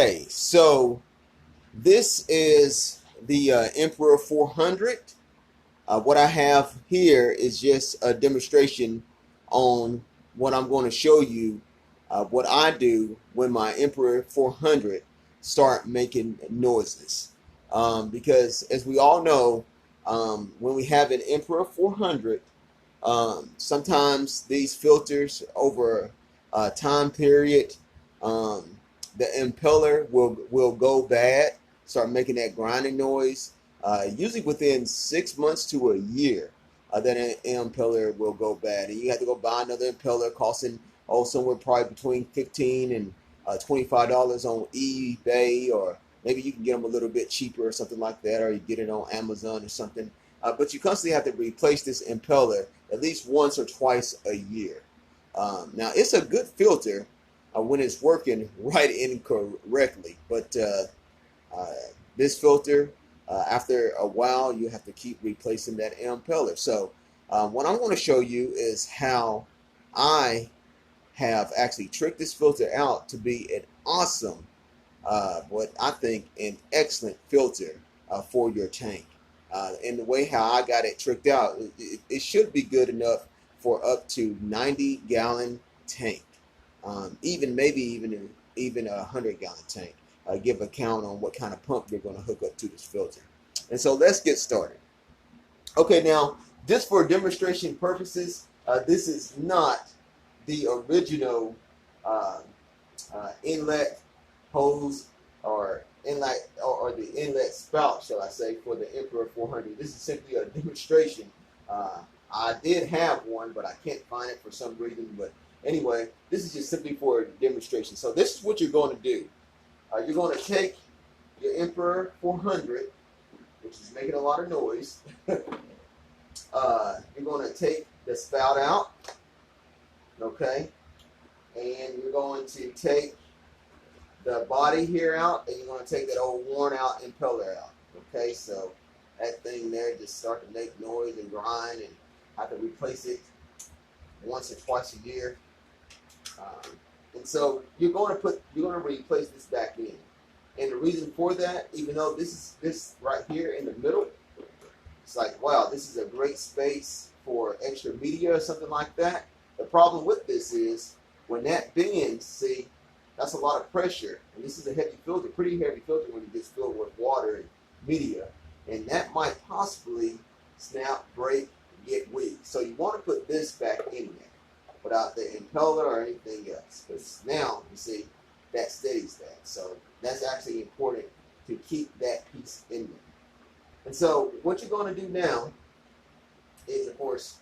Okay, so this is the Emperor 400. What I have here is just a demonstration on what I'm going to show you, what I do when my Emperor 400 start making noises. Because as we all know, when we have an Emperor 400, sometimes these filters over a time period, um, the impeller will go bad, start making that grinding noise. Usually within 6 months to a year, then an impeller will go bad, and you have to go buy another impeller, costing somewhere probably between $15 and $25 on eBay, or maybe you can get them a little bit cheaper or something like that, or you get it on Amazon or something. But you constantly have to replace this impeller at least once or twice a year. Now, it's a good filter when it's working right incorrectly, but this filter, after a while, you have to keep replacing that impeller. So what I'm going to show you is how I have actually tricked this filter out to be an awesome, what I think an excellent filter for your tank. And the way how I got it tricked out, it should be good enough for up to 90-gallon tank, maybe even a 100-gallon tank. Give a count on what kind of pump you're going to hook up to this filter. And so let's get started. Okay, now just for demonstration purposes, this is not the original inlet hose or inlet or the inlet spout, shall I say, for the Emperor 400. This is simply a demonstration. I did have one, but I can't find it for some reason. But anyway, this is just simply for a demonstration. So this is what you're going to do. You're going to take your Emperor 400, which is making a lot of noise. You're going to take the spout out, okay? And you're going to take the body here out, and you're going to take that old worn out impeller out, okay? So that thing there just start to make noise and grind, and I have to replace it once or twice a year. And so you're going to replace this back in. And the reason for that, even though this right here in the middle, it's like, wow, this is a great space for extra media or something like that. The problem with this is when that bends, see, that's a lot of pressure. And this is a heavy filter, pretty heavy filter when it gets filled with water and media. And that might possibly snap, break, get weak. So you want to put this back in there without the impeller or anything else. Because now, you see, that steadies that. So that's actually important to keep that piece in there. And so what you're going to do now is, of course,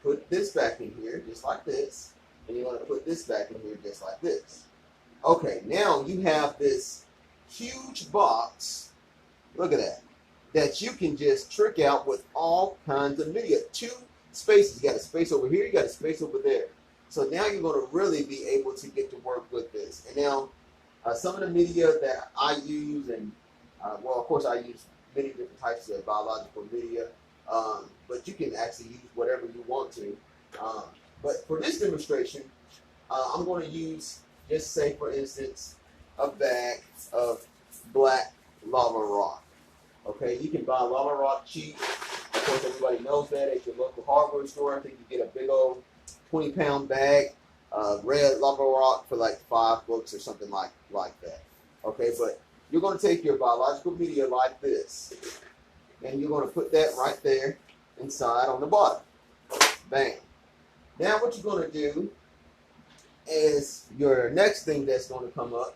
put this back in here just like this. And you're going to put this back in here just like this. Okay, now you have this huge box, look at that you can just trick out with all kinds of media. Two spaces. You got a space over here, you got a space over there. So now you're going to really be able to get to work with this. And now some of the media that I use, and well, of course I use many different types of biological media, but you can actually use whatever you want to. But for this demonstration, I'm going to use, just say for instance, a bag of black lava rock. Okay, you can buy lava rock cheap. Of course, everybody knows that at your local hardware store. I think you get a big old 20-pound bag of red lava rock for like $5 or something like that. Okay, but you're going to take your biological media like this, and you're going to put that right there inside on the bottom. Bam. Now what you're going to do is your next thing that's going to come up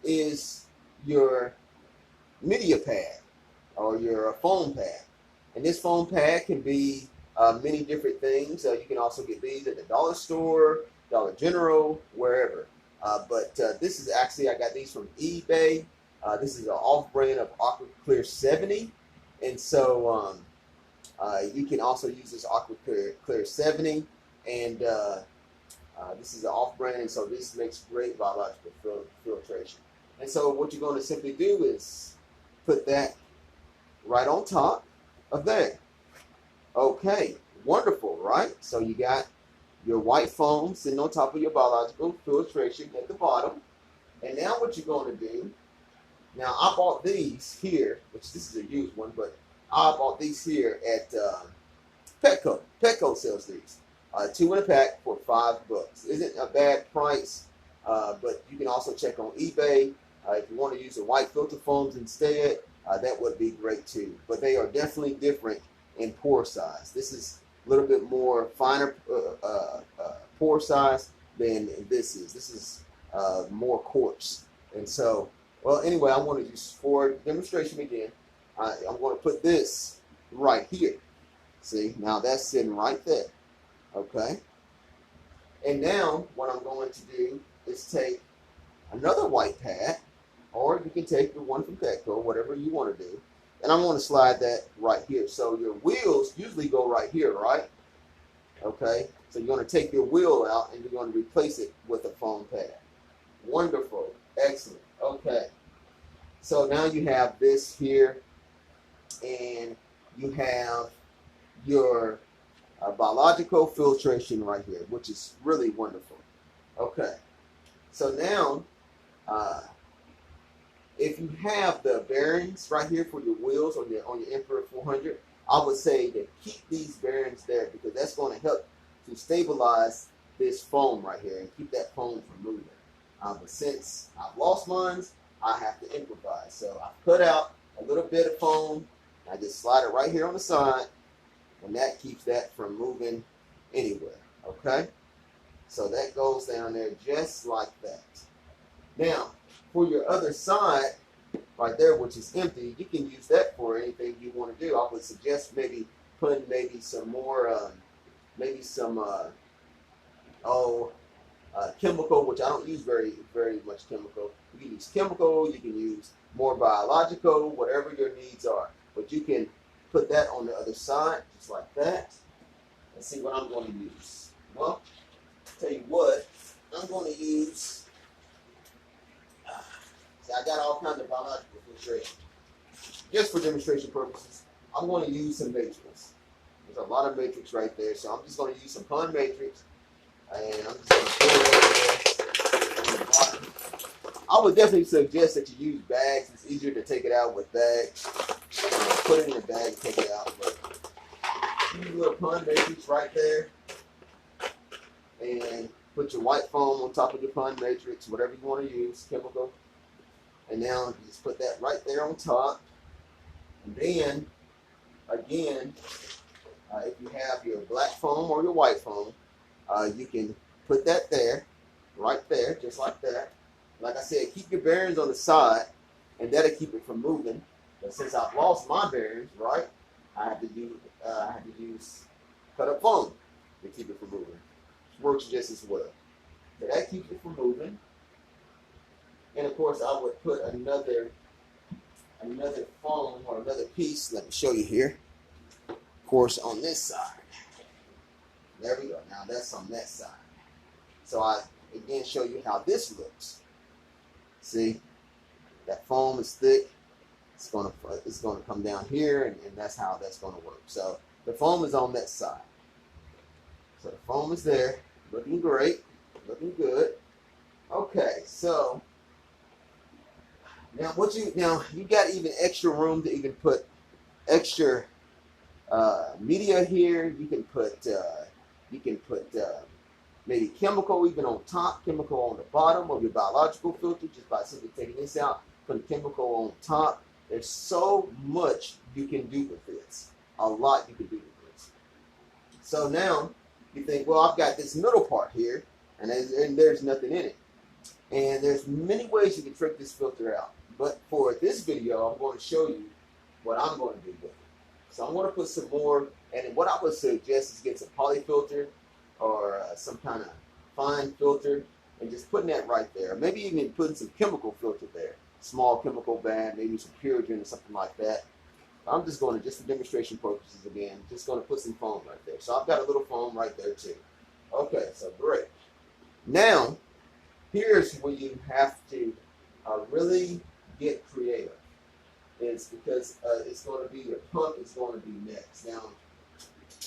is your media pad or your foam pad. And this foam pad can be many different things. You can also get these at the dollar store, Dollar General, wherever. But this is actually, I got these from eBay. This is an off-brand of AquaClear 70. And so you can also use this AquaClear 70. And this is an off-brand, and so this makes great biological filtration. And so what you're going to simply do is put that right on top of there. Okay, wonderful, right? So you got your white foam sitting on top of your biological filtration at the bottom. And now what you're going to do Now, I bought these here, which this is a used one, but I bought these here at Petco. Petco sells these. 2 in a pack for $5. Isn't a bad price, but you can also check on eBay. If you want to use the white filter foams instead, that would be great too. But they are definitely different in pore size. This is a little bit more finer pore size than this is. This is more coarse. And so, well, anyway, I want to use for demonstration again. I'm going to put this right here. See, now that's sitting right there. Okay. And now what I'm going to do is take another white pad, or you can take the one from Petco, whatever you want to do. And I'm going to slide that right here. So your wheels usually go right here, right? Okay. So you're going to take your wheel out and you're going to replace it with a foam pad. Wonderful. Excellent. Okay. So now you have this here, and you have your biological filtration right here, which is really wonderful. Okay. So now, if you have the bearings right here for your wheels on your Emperor 400, I would say to keep these bearings there, because that's going to help to stabilize this foam right here and keep that foam from moving. But since I've lost mine, I have to improvise. So I cut out a little bit of foam. I just slide it right here on the side, and that keeps that from moving anywhere. Okay? So that goes down there just like that. Now, for your other side, right there, which is empty, you can use that for anything you want to do. I would suggest maybe putting some more, chemical, which I don't use very much chemical. You can use chemical, you can use more biological, whatever your needs are. But you can put that on the other side, just like that. Let's see what I'm going to use. Well, tell you what, I'm going to use, see, I got all kinds of biological filtration. Just for demonstration purposes, I'm going to use some matrix. There's a lot of matrix right there, so I'm just going to use some pond matrix. And I'm just going to pour it over there on the bottom. I would definitely suggest that you use bags. It's easier to take it out with bags. Put it in a bag and take it out. But use a little pond matrix right there. And put your white foam on top of your pond matrix, whatever you want to use, chemical. And now just put that right there on top. And then, again, if you have your black foam or your white foam, you can put that there, right there, just like that. Like I said, keep your bearings on the side, and that'll keep it from moving. But since I've lost my bearings, right, I have to use cut up foam to keep it from moving. Which works just as well. So that keeps it from moving. And of course, I would put another foam or another piece. Let me show you here. Of course, on this side. There we go. Now that's on that side. So I again show you how this looks. See, that foam is thick. It's gonna come down here, and that's how that's gonna work. So the foam is on that side. So the foam is there, looking great, looking good. Okay, so now you got even extra room to even put extra media here. You can put maybe chemical even on top, chemical on the bottom of your biological filter, just by simply taking this out, putting chemical on top. There's so much you can do with this. A lot you can do with this. So now you think, well, I've got this middle part here, and there's nothing in it. And there's many ways you can trick this filter out. But for this video, I'm going to show you what I'm going to do with it. So I'm going to put some more, and what I would suggest is get some poly filter or some kind of fine filter, and just putting that right there. Maybe even putting some chemical filter there. Small chemical band, maybe some Purigen or something like that. I'm just going to, just for demonstration purposes again, just going to put some foam right there. So I've got a little foam right there too. Okay, so great. Now, here's where you have to really get creative. It's because it's going to be, the pump is going to be next. Now,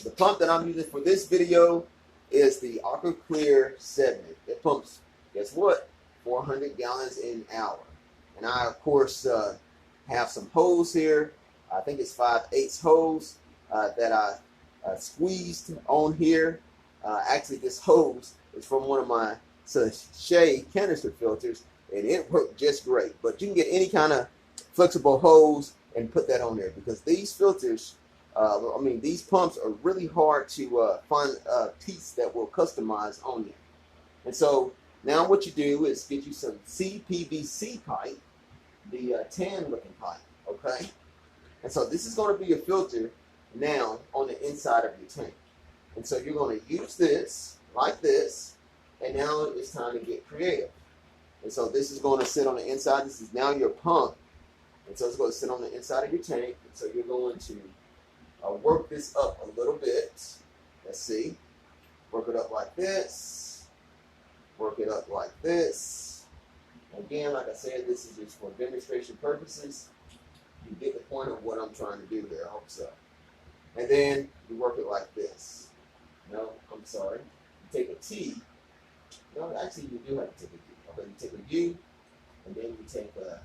the pump that I'm using for this video is the AquaClear 70. It pumps, guess what? 400 gallons an hour. And I, of course, have some hose here. I think it's 5/8 hose that I squeezed on here. Actually, this hose is from one of my sachet canister filters, and it worked just great. But you can get any kind of flexible hose and put that on there, because these filters, these pumps are really hard to find a piece that will customize on there. And so now what you do is get you some CPVC pipe, the tan looking pipe, okay? And so this is going to be your filter now on the inside of your tank. And so you're going to use this like this, and now it's time to get creative. And so this is going to sit on the inside. This is now your pump. And so it's going to sit on the inside of your tank. And so you're going to work this up a little bit. Let's see. Work it up like this. Work it up like this. Again, like I said, this is just for demonstration purposes. You get the point of what I'm trying to do there. I hope so. And then you work it like this. No, I'm sorry. You take a T. No, actually, you do have to take a U. Okay, you take a U, and then you take a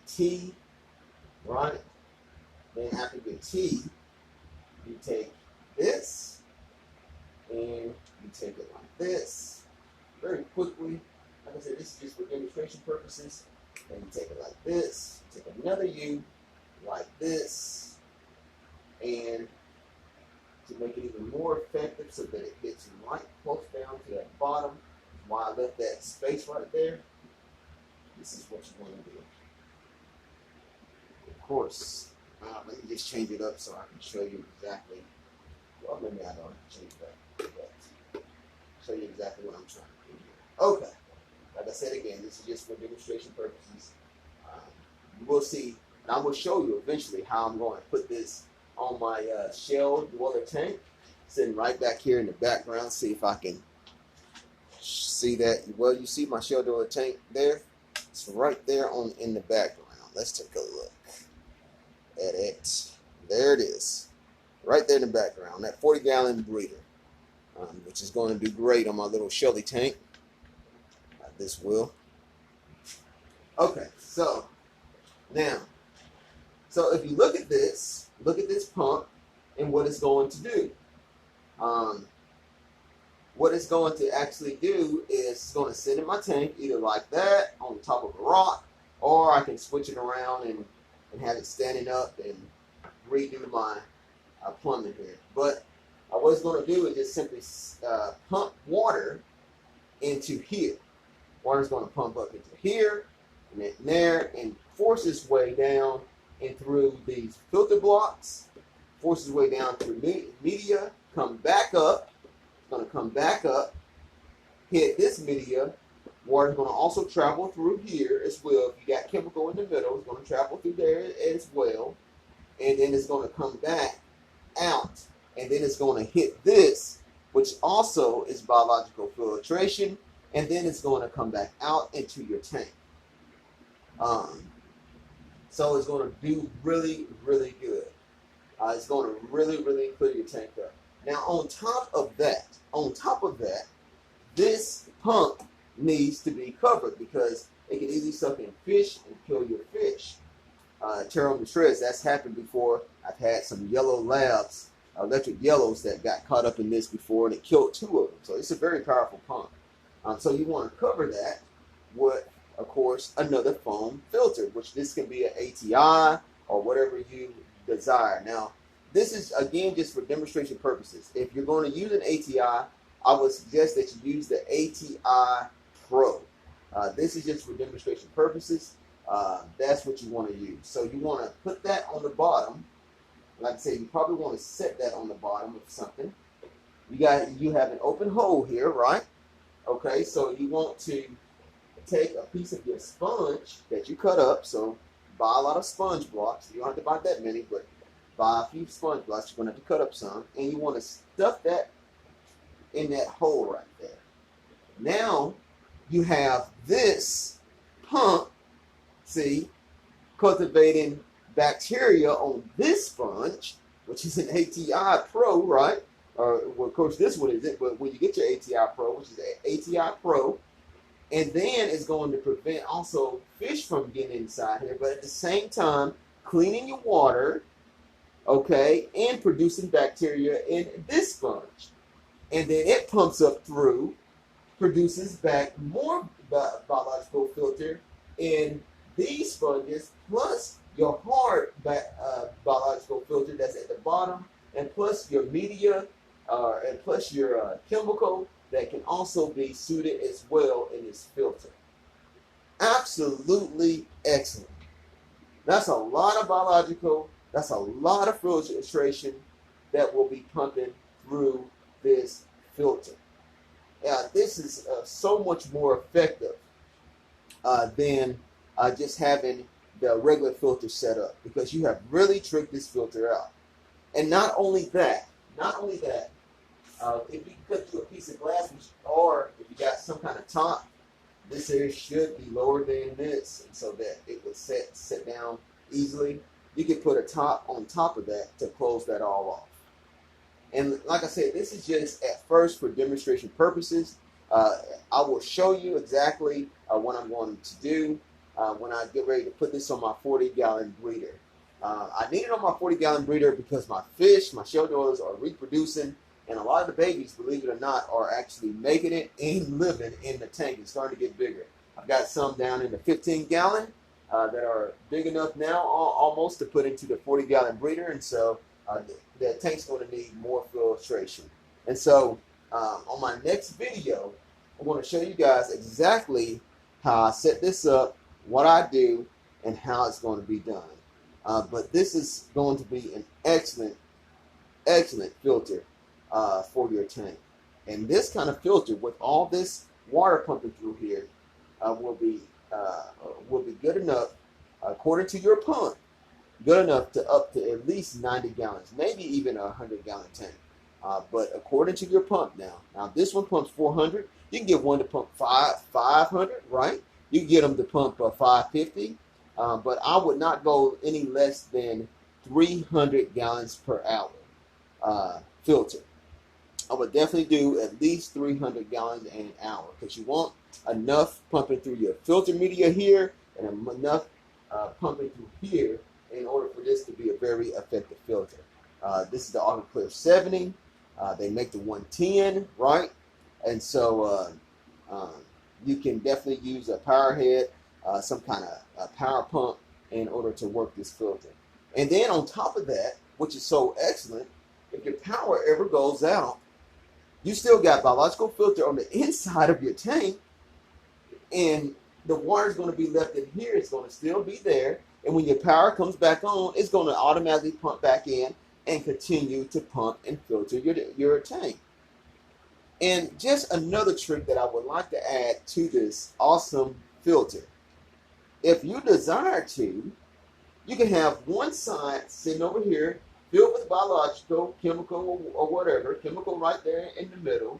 T, right? Then after the T, you take this, and you take it like this, very quickly. Like I said, this is just for demonstration purposes. Then you take it like this, take another U, like this, and to make it even more effective so that it gets right close down to that bottom, while I left that space right there, this is what you want to do. Of course, let me just change it up so I can show you exactly, well, maybe I don't have to change that, but show you exactly what I'm trying to do here. Okay, like I said again, this is just for demonstration purposes. You will see, and I will show you eventually how I'm going to put this on my shell dweller tank, sitting right back here in the background. See if I can see that. Well, you see my shell dweller tank there? It's right there in the background. Let's take a look at it. There it is, right there in the background, that 40-gallon breeder, which is going to do great on my little Shelly tank. This will. Okay, so now, so if you look at this pump and what it's going to do. What it's going to actually do is it's going to sit in my tank either like that on top of a rock, or I can switch it around and have it standing up and redo my plumbing here. But what it's going to do is just simply pump water into here. Water is going to pump up into here and then there and force its way down and through these filter blocks, force its way down through media, come back up. It's going to come back up, hit this media. Water is going to also travel through here as well. If you got chemical in the middle, it's going to travel through there as well. And then it's going to come back out. And then it's going to hit this, which also is biological filtration. And then it's going to come back out into your tank. So it's going to do really, really good. It's going to really, really clear your tank up. Now, on top of that, this pump needs to be covered because it can easily suck in fish and kill your fish. Tear them to shreds. That's happened before. I've had some yellow labs, electric yellows that got caught up in this before, and it killed 2 of them. So it's a very powerful pump. So you want to cover that with, of course, another foam filter, which this can be an ATI or whatever you desire. Now, this is, again, just for demonstration purposes. If you're going to use an ATI, I would suggest that you use the ATI Pro. This is just for demonstration purposes. That's what you want to use. So you want to put that on the bottom. Like I said, you probably want to set that on the bottom of something. You have an open hole here, right? Okay, so you want to take a piece of your sponge that you cut up. So buy a lot of sponge blocks. You don't have to buy that many, but buy a few sponge blocks. You're going to have to cut up some. And you want to stuff that in that hole right there. Now you have this pump, see, cultivating bacteria on this sponge, which is an ATI Pro, right? Well, of course, this one isn't, but when you get your ATI Pro, which is an ATI Pro, And then it's going to prevent also fish from getting inside here, but at the same time, cleaning your water, okay, and producing bacteria in this sponge. And then it pumps up through, produces back more biological filter in these sponges, plus your hard biological filter that's at the bottom, and plus your media, and plus your chemical that can also be suited as well in this filter. Absolutely excellent. That's a lot of biological, that's a lot of filtration that will be pumping through this filter. This is so much more effective than just having the regular filter set up, because you have really tricked this filter out. And not only that, if you cut through a piece of glass, or if you got some kind of top, this area should be lower than this, and so that it would set down easily. You can put a top on top of that to close that all off. And like I said, this is just at first for demonstration purposes. I will show you exactly what I'm going to do when I get ready to put this on my 40-gallon breeder. I need it on my 40-gallon breeder because my fish, my shell doors, are reproducing, and a lot of the babies, believe it or not, are actually making it and living in the tank. It's starting to get bigger. I've got some down in the 15-gallon that are big enough now almost to put into the 40-gallon breeder, and so the tank's going to need more filtration. And so on my next video, I'm going to show you guys exactly how I set this up, what I do, and how it's going to be done. But this is going to be an excellent filter for your tank. And this kind of filter with all this water pumping through here will be good enough, according to your pump, good enough to up to at least 90 gallons, maybe even a 100-gallon tank. But according to your pump now this one pumps 400. You can get one to pump 500, right? You can get them to pump 550. But I would not go any less than 300 gallons per hour filter. I would definitely do at least 300 gallons an hour, because you want enough pumping through your filter media here and enough pumping through here in order for this to be a very effective filter. This is the AquaClear 70. They make the 110, right? And so you can definitely use a power head, some kind of power pump in order to work this filter. And then on top of that, which is so excellent, if your power ever goes out, you still got biological filter on the inside of your tank, and the water is going to be left in here. It's going to still be there, and when your power comes back on, it's going to automatically pump back in and continue to pump and filter your tank. And just another trick that I would like to add to this awesome filter. If you desire to, you can have one side sitting over here filled with biological, chemical, or whatever, chemical right there in the middle.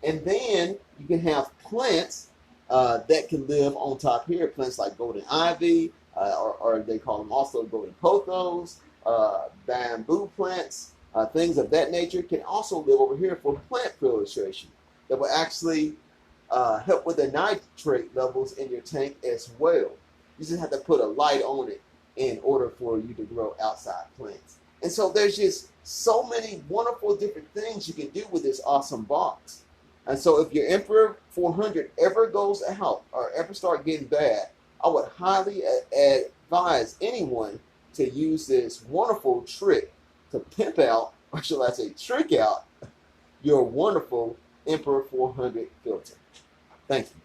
And then you can have plants that can live on top here, plants like golden ivy, or they call them also golden pothos, bamboo plants, things of that nature can also live over here for plant filtration that will actually help with the nitrate levels in your tank as well. You just have to put a light on it in order for you to grow outside plants. And so there's just so many wonderful different things you can do with this awesome box. And so if your Emperor 400 ever goes out or ever start getting bad, I would highly advise anyone to use this wonderful trick to pimp out, or shall I say trick out, your wonderful Emperor 400 filter. Thank you.